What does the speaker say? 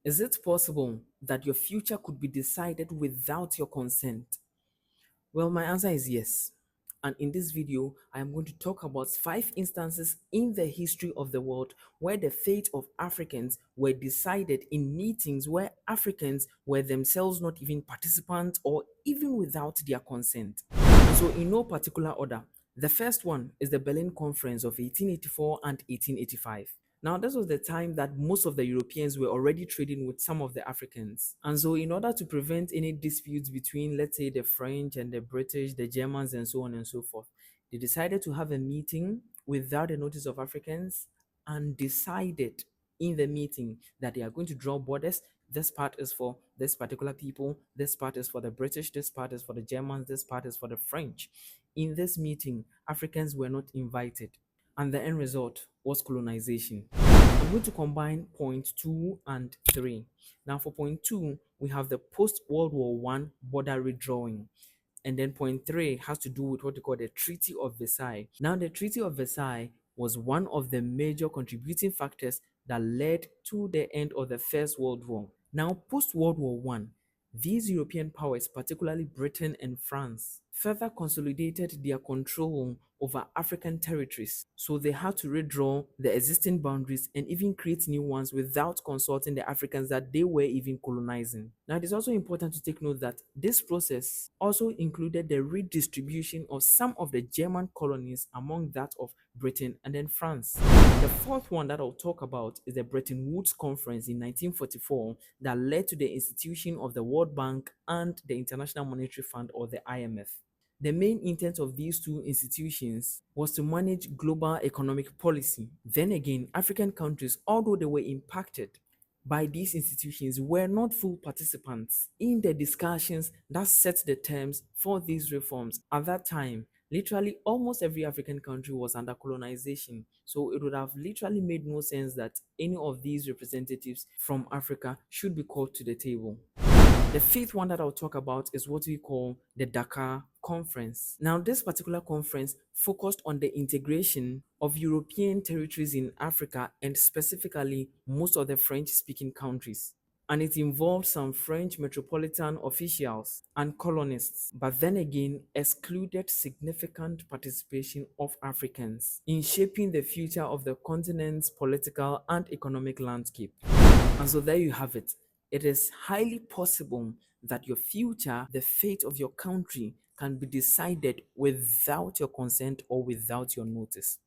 Is it possible that your future could be decided without your consent? Well, my answer is yes. And in this video, I am going to talk about 5 instances in the history of the world where the fate of Africans were decided in meetings where Africans were themselves not even participants or even without their consent. So, in no particular order, the first one is the Berlin Conference of 1884 and 1885. Now, this was the time that most of the Europeans were already trading with some of the Africans. And so, in order to prevent any disputes between, let's say, the French and the British, the Germans, and so on and so forth, they decided to have a meeting without a notice of Africans and decided in the meeting that they are going to draw borders. This part is for this particular people, this part is for the British, this part is for the Germans, this part is for the French. In this meeting, Africans were not invited, and the end result was colonization. I'm going to combine point 2 and 3. Now, for point 2, we have the post World War One border redrawing. And then point 3 has to do with what we call the Treaty of Versailles. Now, the Treaty of Versailles was one of the major contributing factors that led to the end of the First World War. Now, post World War One, these European powers, particularly Britain and France, further consolidated their control over African territories. So they had to redraw the existing boundaries and even create new ones without consulting the Africans that they were even colonizing. Now, it is also important to take note that this process also included the redistribution of some of the German colonies among that of Britain and then France. The fourth one that I'll talk about is the Bretton Woods Conference in 1944 that led to the institution of the World Bank and the International Monetary Fund, or the IMF. The main intent of these two institutions was to manage global economic policy. Then again, African countries, although they were impacted by these institutions, were not full participants in the discussions that set the terms for these reforms. At that time, literally almost every African country was under colonization. So it would have literally made no sense that any of these representatives from Africa should be called to the table. The fifth one that I'll talk about is what we call the Dakar Conference. Now, this particular conference focused on the integration of European territories in Africa and specifically most of the French-speaking countries. And it involved some French metropolitan officials and colonists, but then again excluded significant participation of Africans in shaping the future of the continent's political and economic landscape. And so there you have it. It is highly possible that your future, the fate of your country, can be decided without your consent or without your notice.